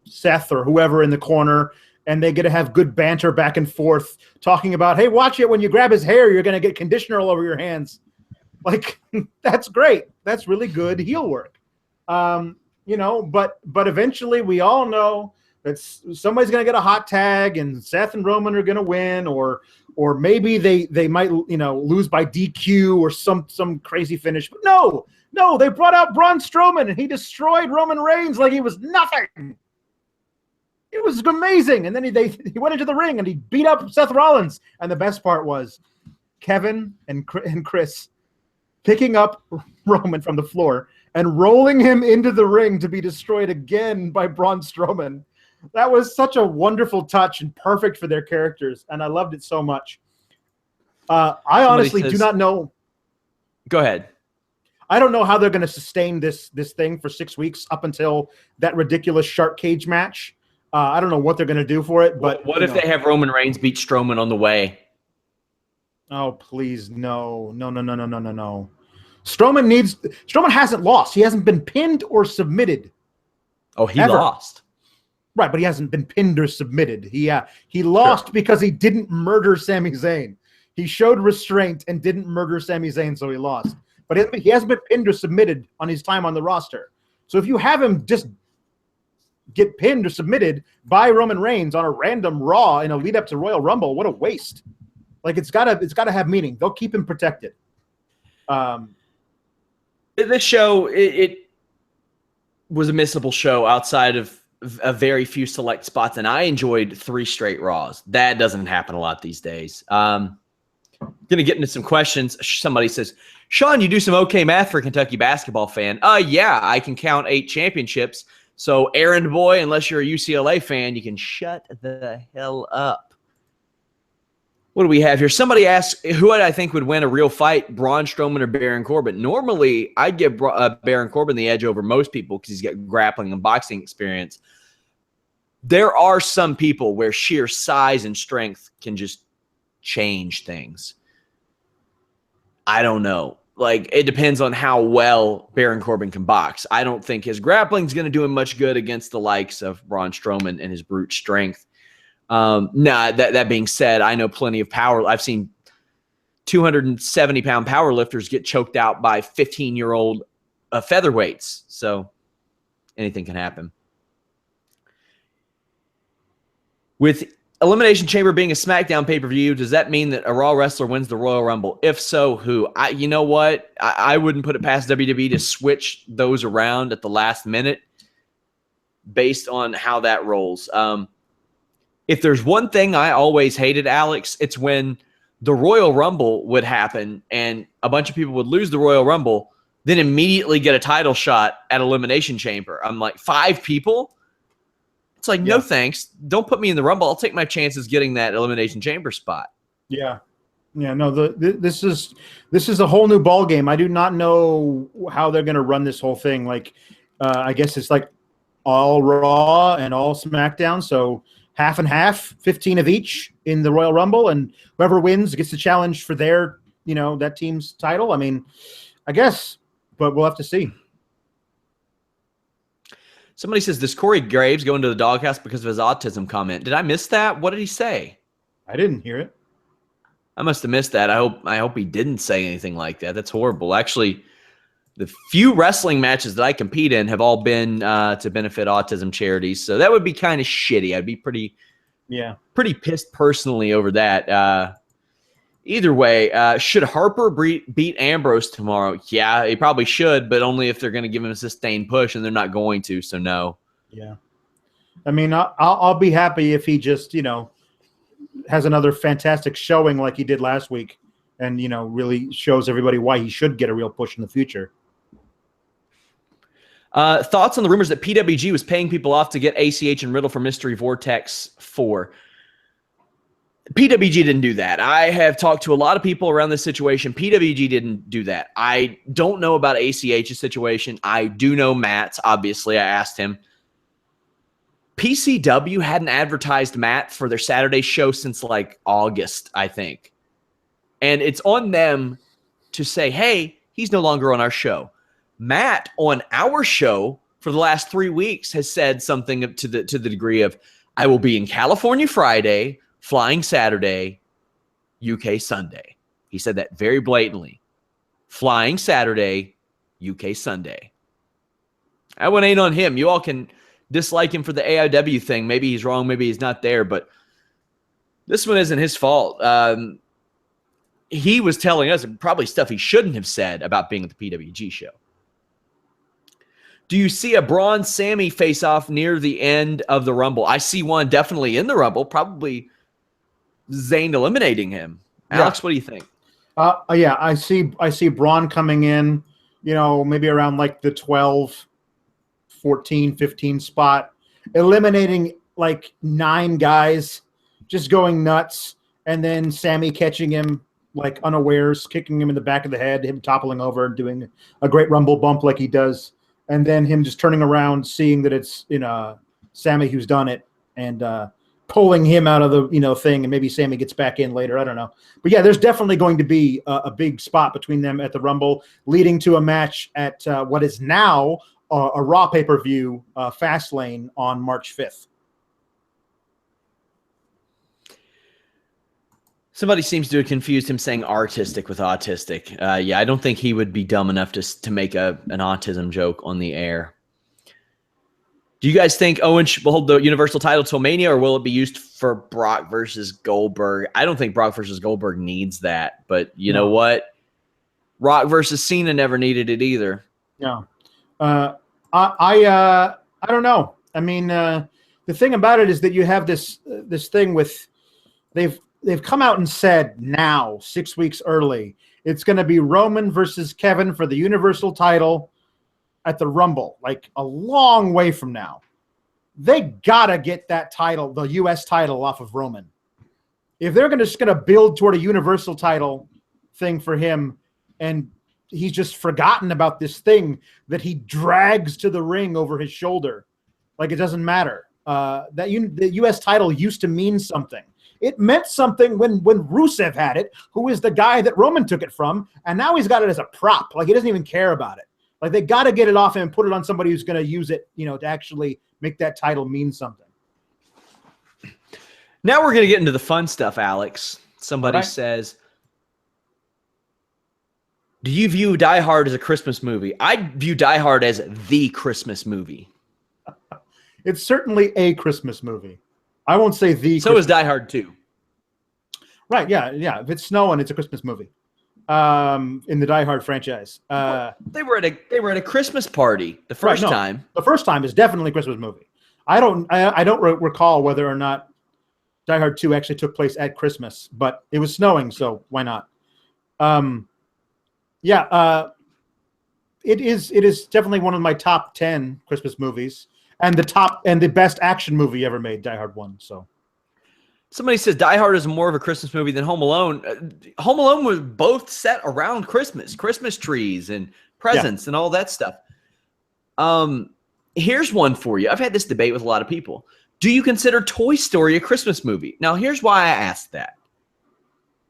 Seth or whoever in the corner, and they get to have good banter back and forth, talking about, hey, watch it, when you grab his hair, you're going to get conditioner all over your hands. Like, that's great. That's really good heel work. But eventually we all know that somebody's going to get a hot tag and Seth and Roman are going to win, or maybe they might, lose by DQ or some crazy finish. But no, they brought out Braun Strowman and he destroyed Roman Reigns like he was nothing. It was amazing. And then he went into the ring and he beat up Seth Rollins. And the best part was Kevin and Chris picking up Roman from the floor and rolling him into the ring to be destroyed again by Braun Strowman. That was such a wonderful touch and perfect for their characters, and I loved it so much. I honestly do not know.
Go ahead.
I don't know how they're going to sustain this thing for 6 weeks up until that ridiculous shark cage match. I don't know what they're going to do for it, but
what if they have Roman Reigns beat Strowman on the way?
Oh, please, no. Strowman hasn't lost. He hasn't been pinned or submitted.
Oh, he lost.
Right, but he hasn't been pinned or submitted. He lost because he didn't murder Sami Zayn. He showed restraint and didn't murder Sami Zayn, so he lost. But he hasn't been pinned or submitted on his time on the roster. So if you have him just get pinned or submitted by Roman Reigns on a random Raw in a lead up to Royal Rumble, what a waste! Like it's gotta have meaning. They'll keep him protected.
This show it was a missable show outside of a very few select spots, and I enjoyed 3 straight Raws. That doesn't happen a lot these days. Going to get into some questions. Somebody says, Sean, you do some okay math for a Kentucky basketball fan. Yeah, I can count 8 championships. So, errand boy, unless you're a UCLA fan, you can shut the hell up. What do we have here? Somebody asked, who I think would win a real fight, Braun Strowman or Baron Corbin? Normally, I'd give Baron Corbin the edge over most people because he's got grappling and boxing experience. There are some people where sheer size and strength can just change things. I don't know. Like, it depends on how well Baron Corbin can box. I don't think his grappling is going to do him much good against the likes of Braun Strowman and his brute strength. That being said, I know plenty of power. I've seen 270-pound power lifters get choked out by 15-year-old featherweights. So anything can happen. With Elimination Chamber being a SmackDown pay-per-view, does that mean that a Raw wrestler wins the Royal Rumble? If so, who? You know what? I wouldn't put it past WWE to switch those around at the last minute based on how that rolls. If there's one thing I always hated, Alex, it's when the Royal Rumble would happen and a bunch of people would lose the Royal Rumble, then immediately get a title shot at Elimination Chamber. I'm like, 5 people? It's like, no thanks. Don't put me in the Rumble. I'll take my chances getting that Elimination Chamber spot.
Yeah. No. This is a whole new ball game. I do not know how they're going to run this whole thing. Like, I guess it's like all Raw and all SmackDown. So half and half, 15 of each in the Royal Rumble, and whoever wins gets the challenge for their, that team's title. I mean, I guess, but we'll have to see.
Somebody says, does Corey Graves go into the doghouse because of his autism comment? Did I miss that? What did he say?
I didn't hear it.
I must have missed that. I hope he didn't say anything like that. That's horrible. Actually, the few wrestling matches that I compete in have all been to benefit autism charities. So that would be kind of shitty. I'd be pretty pissed personally over that. Either way, should Harper beat Ambrose tomorrow? Yeah, he probably should, but only if they're going to give him a sustained push, and they're not going to, so no.
Yeah. I mean, I'll be happy if he just, has another fantastic showing like he did last week and, really shows everybody why he should get a real push in the future.
Thoughts on the rumors that PWG was paying people off to get ACH and Riddle for Mystery Vortex 4? PWG didn't do that. I have talked to a lot of people around this situation. PWG didn't do that. I don't know about ACH's situation. I do know Matt's. Obviously, I asked him. PCW hadn't advertised Matt for their Saturday show since like August, I think. And it's on them to say, hey, he's no longer on our show. Matt on our show for the last 3 weeks has said something to the degree of, I will be in California Friday, flying Saturday, UK Sunday. He said that very blatantly. Flying Saturday, UK Sunday. That one ain't on him. You all can dislike him for the AIW thing. Maybe he's wrong. Maybe he's not there. But this one isn't his fault. He was telling us probably stuff he shouldn't have said about being at the PWG show. Do you see a Braun Sammy face-off near the end of the Rumble? I see one definitely in the Rumble, probably Zayn eliminating him. Alex, what do you think?
Yeah, I see Braun coming in, maybe around like the 12, 14, 15 spot, eliminating like 9 guys, just going nuts, and then Sammy catching him like unawares, kicking him in the back of the head, him toppling over and doing a great Rumble bump like he does, and then him just turning around, seeing that it's Sammy who's done it, and pulling him out of the thing, and maybe Sammy gets back in later. I don't know, but yeah, there's definitely going to be a big spot between them at the Rumble, leading to a match at what is now a Raw pay-per-view, Fastlane on March 5th.
Somebody seems to have confused him saying artistic with autistic. Yeah, I don't think he would be dumb enough to make an autism joke on the air. Do you guys think Owen will hold the Universal title till Mania, or will it be used for Brock versus Goldberg? I don't think Brock versus Goldberg needs that, but you know what? Rock versus Cena never needed it either.
No. I don't know. I mean, the thing about it is that you have this thing with they've come out and said now 6 weeks early it's going to be Roman versus Kevin for the Universal title at the Rumble, like a long way from now. They gotta get that title, the U.S. title, off of Roman. If they're just going to build toward a Universal title thing for him, and he's just forgotten about this thing that he drags to the ring over his shoulder, like it doesn't matter. The U.S. title used to mean something. It meant something when Rusev had it, who is the guy that Roman took it from, and now he's got it as a prop. Like, he doesn't even care about it. Like, they got to get it off him and put it on somebody who's going to use it, to actually make that title mean something.
Now we're going to get into the fun stuff, Alex. Somebody says, do you view Die Hard as a Christmas movie? I view Die Hard as the Christmas movie.
It's certainly a Christmas movie. I won't say the.
So is Die Hard 2.
Right, yeah. If it's snowing, it's a Christmas movie. In the Die Hard franchise.
They were at a Christmas party the first time.
The first time is definitely a Christmas movie. I don't recall whether or not Die Hard 2 actually took place at Christmas, but it was snowing, so why not? It is definitely one of my top 10 Christmas movies, and the best action movie ever made, Die Hard 1. So
somebody says Die Hard is more of a Christmas movie than Home Alone. Home Alone was both set around Christmas trees and presents and all that stuff. Here's one for you. I've had this debate with a lot of people. Do you consider Toy Story a Christmas movie? Now, here's why I asked that.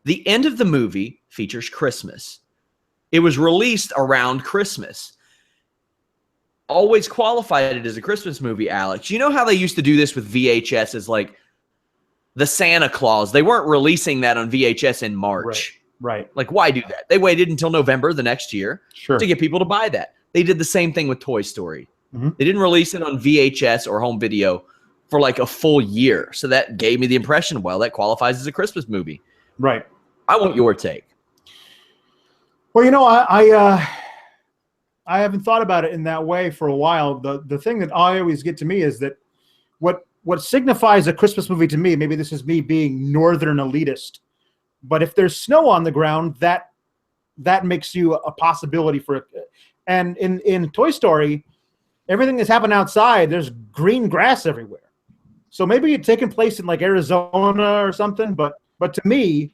The end of the movie features Christmas. It was released around Christmas. Always qualified it as a Christmas movie, Alex. You know how they used to do this with VHS as like the Santa Claus? They weren't releasing that on VHS in March.
Right.
Like, why do that? They waited until November the next year to get people to buy that. They did the same thing with Toy Story. Mm-hmm. They didn't release it on VHS or home video for like a full year. So that gave me the impression, well, that qualifies as a Christmas movie.
Right.
I want your take.
Well, I haven't thought about it in that way for a while. The thing that I always get to me is that what signifies a Christmas movie to me, maybe this is me being northern elitist, but if there's snow on the ground, that makes you a possibility for it. And in Toy Story, everything that's happened outside, there's green grass everywhere. So maybe it's taking place in like Arizona or something, but But to me,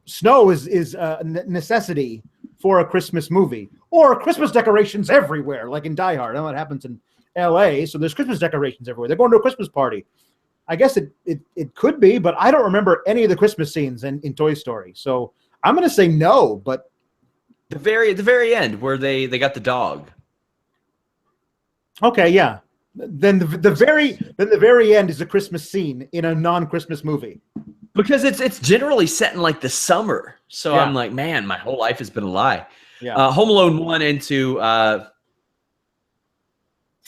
snow is a necessity for a Christmas movie, or Christmas decorations everywhere, like in Die Hard. I know it happens in L.A., so there's Christmas decorations everywhere. They're going to a Christmas party. I guess it could be, but I don't remember any of the Christmas scenes in Toy Story. So I'm going to say no, but
the very end where they got the dog.
Okay, yeah. Then the very end is a Christmas scene in a non-Christmas movie.
Because it's generally set in like the summer. So
Yeah.
I'm like, man, my whole life has been a lie.
Yeah.
Home Alone 1 and 2,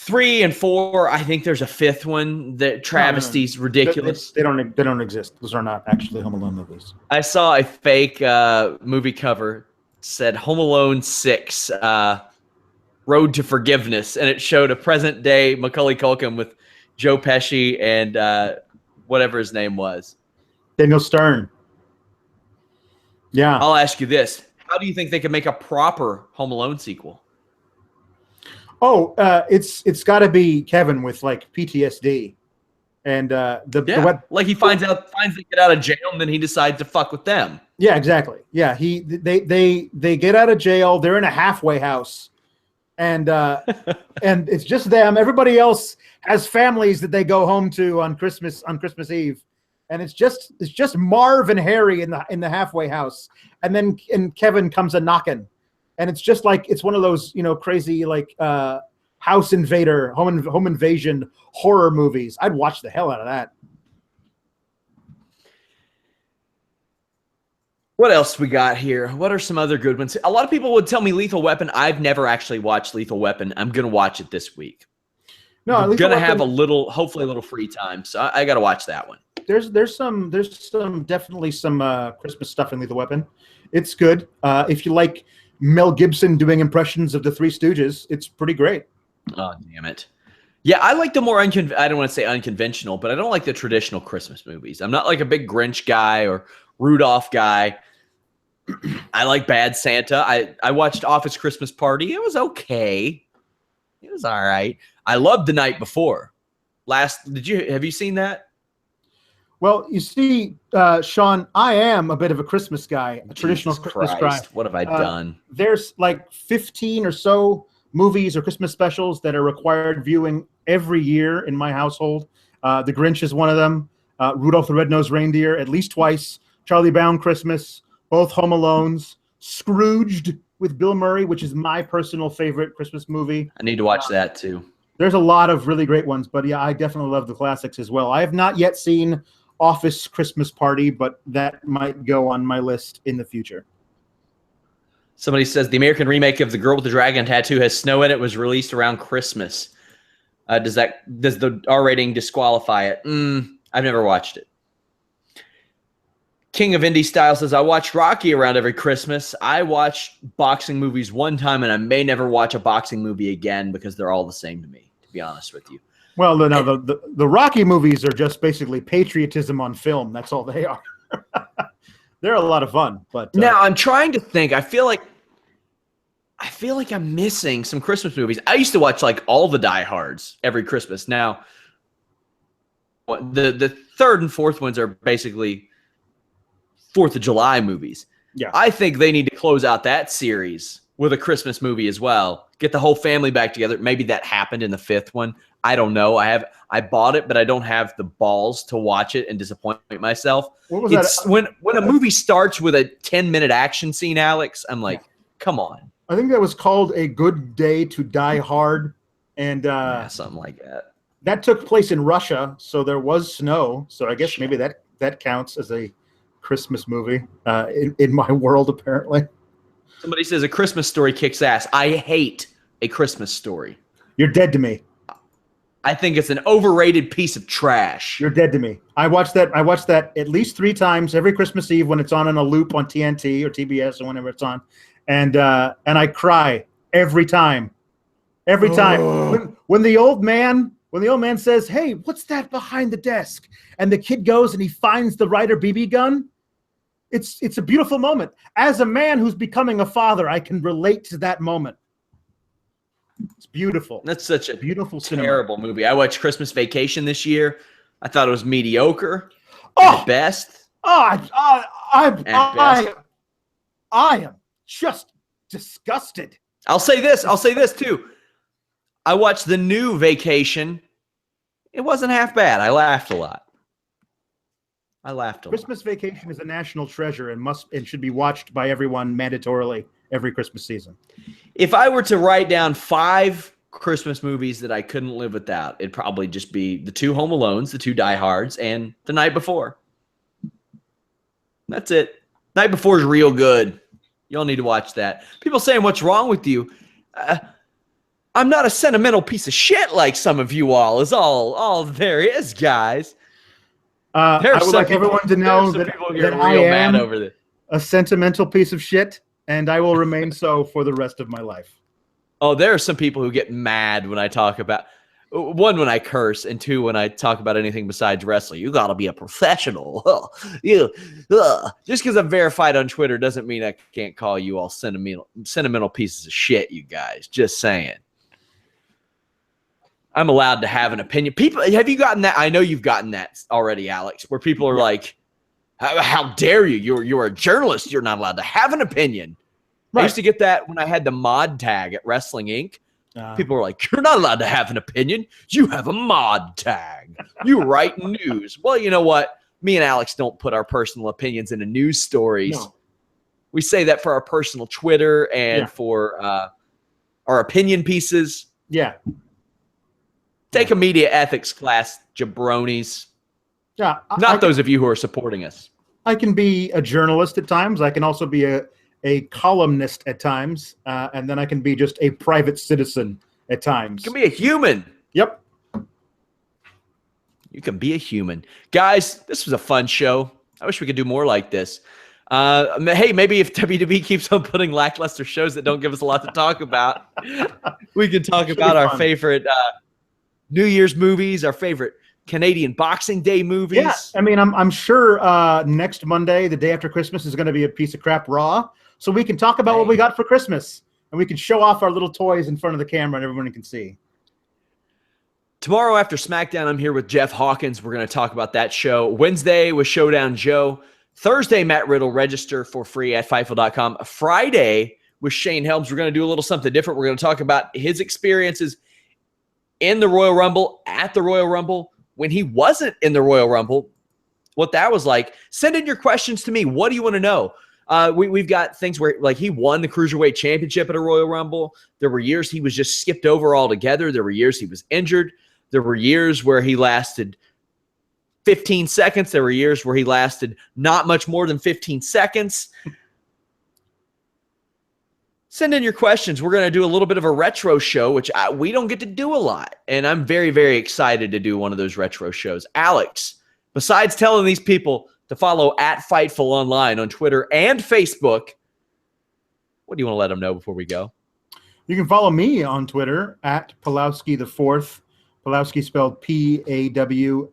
3 and 4, I think there's a fifth one that travesty's ridiculous.
They don't exist. Those are not actually Home Alone movies.
I saw a fake movie cover said Home Alone 6 Road to Forgiveness, and it showed a present day Macaulay Culkin with Joe Pesci and whatever his name was.
Daniel Stern. Yeah.
I'll ask you this. How do you think they could make a proper Home Alone sequel?
Oh, it's got to be Kevin with like PTSD, and
like he finds they get out of jail, and then he decides to fuck with them.
Yeah, exactly. Yeah, they get out of jail. They're in a halfway house, and and it's just them. Everybody else has families that they go home to on Christmas Eve, and it's just Marv and Harry in the halfway house, and Kevin comes a knocking. And it's just like it's one of those, crazy like house invader, home invasion horror movies. I'd watch the hell out of that.
What else we got here? What are some other good ones? A lot of people would tell me Lethal Weapon. I've never actually watched Lethal Weapon. I'm gonna watch it this week.
No,
I'm gonna have hopefully a little free time, so I got to watch that one.
There's definitely some Christmas stuff in Lethal Weapon. It's good. If you like Mel Gibson doing impressions of the Three Stooges, it's pretty great.
Oh, damn it. Yeah, I like the more I don't want to say unconventional, but I don't like the traditional Christmas movies. I'm not like a big Grinch guy or Rudolph guy. I like Bad Santa. I watched Office Christmas Party. It was okay. It was all right. I loved The Night Before. Have you seen that?
Well, you see, Sean, I am a bit of a Christmas guy, a traditional Christmas guy.
What have I done?
There's like 15 or so movies or Christmas specials that are required viewing every year in my household. The Grinch is one of them. Rudolph the Red-Nosed Reindeer at least twice. Charlie Brown Christmas. Both Home Alones. Scrooged with Bill Murray, which is my personal favorite Christmas movie.
I need to watch that too.
There's a lot of really great ones, but yeah, I definitely love the classics as well. I have not yet seen Office Christmas Party, but that might go on my list in the future.
Somebody says the American remake of The Girl with the Dragon Tattoo has snow in it, was released around Christmas. Does the R rating disqualify it? I've never watched it. King of Indie Style says, I watch Rocky around every Christmas. I watch boxing movies one time, and I may never watch a boxing movie again because they're all the same to me, to be honest with you.
Well, no, the Rocky movies are just basically patriotism on film. That's all they are. They're a lot of fun. But
now I'm trying to think. I feel like I'm missing some Christmas movies. I used to watch like all the Die Hards every Christmas. Now, the third and fourth ones are basically 4th of July movies.
Yeah,
I think they need to close out that series with a Christmas movie as well. Get the whole family back together. Maybe that happened in the 5th one. I don't know. I bought it, but I don't have the balls to watch it and disappoint myself.
What was that?
When a movie starts with a 10-minute action scene, Alex, I'm like, come on.
I think that was called A Good Day to Die Hard, and
something like that.
That took place in Russia, so there was snow. So I guess maybe that counts as a Christmas movie in my world, apparently.
Somebody says A Christmas Story kicks ass. I hate A Christmas Story.
You're dead to me.
I think it's an overrated piece of trash.
You're dead to me. I watched that at least 3 times every Christmas Eve when it's on a loop on TNT or TBS or whenever it's on, and I cry every time. Every time when the old man says, "Hey, what's that behind the desk?" and the kid goes and he finds the Ryder BB gun. It's a beautiful moment. As a man who's becoming a father, I can relate to that moment. It's beautiful.
That's such a
beautiful,
terrible movie. I watched Christmas Vacation this year. I thought it was mediocre.
Oh,
at best.
I am just disgusted.
I'll say this too. I watched the new Vacation. It wasn't half bad. I laughed a lot.
Christmas Vacation is a national treasure and should be watched by everyone mandatorily every Christmas season.
If I were to write down 5 Christmas movies that I couldn't live without, it'd probably just be the 2 Home Alones, the 2 Die Hards, and The Night Before. That's it. Night Before is real good. Y'all need to watch that. People saying, what's wrong with you? I'm not a sentimental piece of shit like some of you all is all there is, guys.
I would like everyone to know that I am over this. A sentimental piece of shit, and I will remain so for the rest of my life.
Oh, there are some people who get mad when I talk about, 1, when I curse, and 2, when I talk about anything besides wrestling. You got to be a professional. Just because I'm verified on Twitter doesn't mean I can't call you all sentimental pieces of shit, you guys. Just saying. I'm allowed to have an opinion. People, have you gotten that? I know you've gotten that already, Alex, where people are like, how dare you? You're a journalist. You're not allowed to have an opinion. Right. I used to get that when I had the mod tag at Wrestling Inc. People were like, you're not allowed to have an opinion. You have a mod tag. You write news. Well, you know what? Me and Alex don't put our personal opinions into news stories. No. We say that for our personal Twitter and for our opinion pieces.
Yeah.
Take a media ethics class, jabronis.
Yeah.
Not those of you who are supporting us.
I can be a journalist at times. I can also be a columnist at times. And then I can be just a private citizen at times.
You can be a human.
Yep.
You can be a human. Guys, this was a fun show. I wish we could do more like this. Hey, maybe if WWE keeps on putting lackluster shows that don't give us a lot to talk about, we can talk about our favorite New Year's movies, our favorite Canadian Boxing Day movies.
Yeah, I mean, I'm sure next Monday, the day after Christmas, is going to be a piece of crap Raw. So we can talk about what we got for Christmas, and we can show off our little toys in front of the camera, and everyone can see.
Tomorrow after SmackDown, I'm here with Jeff Hawkins. We're going to talk about that show. Wednesday was Showdown Joe. Thursday, Matt Riddle. Register for free at Fightful.com. Friday with Shane Helms. We're going to do a little something different. We're going to talk about his experiences in the Royal Rumble, at the Royal Rumble, when he wasn't in the Royal Rumble, what that was like. Send in your questions to me. What do you want to know? We've got things where, like, he won the Cruiserweight Championship at a Royal Rumble. There were years he was just skipped over altogether. There were years he was injured. There were years where he lasted 15 seconds. There were years where he lasted not much more than 15 seconds. Send in your questions. We're going to do a little bit of a retro show, which we don't get to do a lot. And I'm very, very excited to do one of those retro shows. Alex, besides telling these people to follow at Fightful Online on Twitter and Facebook, what do you want to let them know before we go?
You can follow me on Twitter at Pawlowski the Fourth. Pawlowski spelled Pawlowski,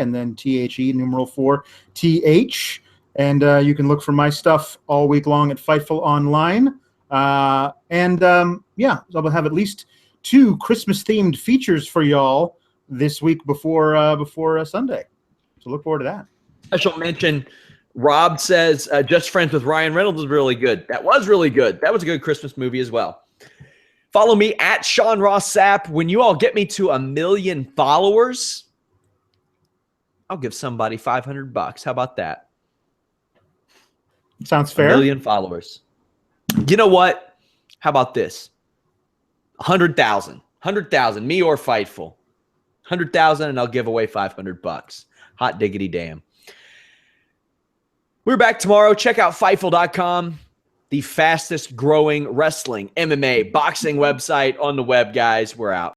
and then THE numeral 4TH. And you can look for my stuff all week long at Fightful Online. I'll have at least 2 Christmas-themed features for y'all this week before Sunday. So look forward to that.
Special mention, Rob says, Just Friends with Ryan Reynolds was really good. That was really good. That was a good Christmas movie as well. Follow me at Sean Ross Sapp. When you all get me to 1 million followers, I'll give somebody $500. How about that?
Sounds fair.
1 million followers. You know what? How about this? 100,000. 100,000. Me or Fightful. 100,000 and I'll give away $500. Hot diggity damn. We're back tomorrow. Check out Fightful.com, the fastest growing wrestling, MMA, boxing website on the web, guys. We're out.